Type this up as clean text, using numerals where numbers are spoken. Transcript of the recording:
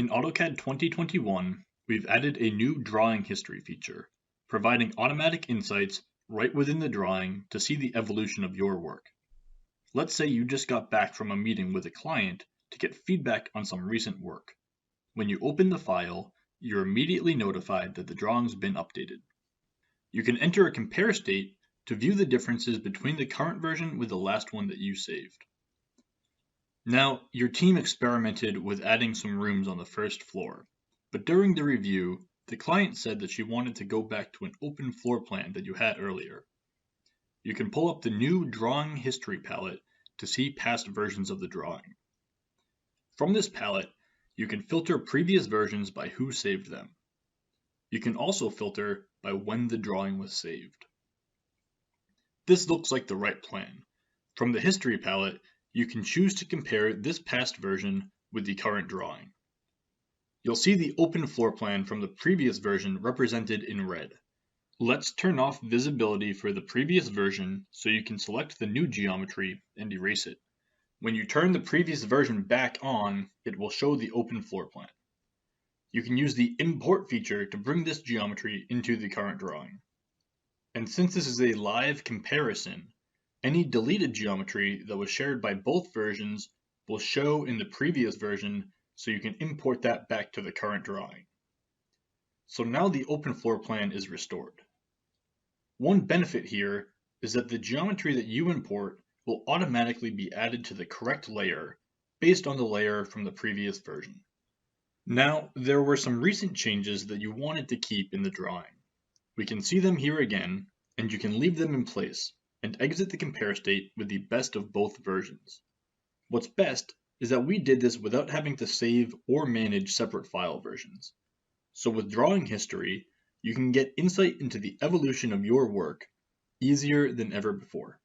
In AutoCAD 2021, we've added a new drawing history feature, providing automatic insights right within the drawing to see the evolution of your work. Let's say you just got back from a meeting with a client to get feedback on some recent work. When you open the file, you're immediately notified that the drawing's been updated. You can enter a compare state to view the differences between the current version with the last one that you saved. Now, your team experimented with adding some rooms on the first floor, but during the review, the client said that she wanted to go back to an open floor plan that you had earlier. You can pull up the new Drawing History palette to see past versions of the drawing. From this palette, you can filter previous versions by who saved them. You can also filter by when the drawing was saved. This looks like the right plan. From the History palette, you can choose to compare this past version with the current drawing. You'll see the open floor plan from the previous version represented in red. Let's turn off visibility for the previous version so you can select the new geometry and erase it. When you turn the previous version back on, it will show the open floor plan. You can use the import feature to bring this geometry into the current drawing. And since this is a live comparison, any deleted geometry that was shared by both versions will show in the previous version, so you can import that back to the current drawing. So now the open floor plan is restored. One benefit here is that the geometry that you import will automatically be added to the correct layer based on the layer from the previous version. Now, there were some recent changes that you wanted to keep in the drawing. We can see them here again, and you can leave them in place and exit the compare state with the best of both versions. What's best is that we did this without having to save or manage separate file versions. So with drawing history, you can get insight into the evolution of your work easier than ever before.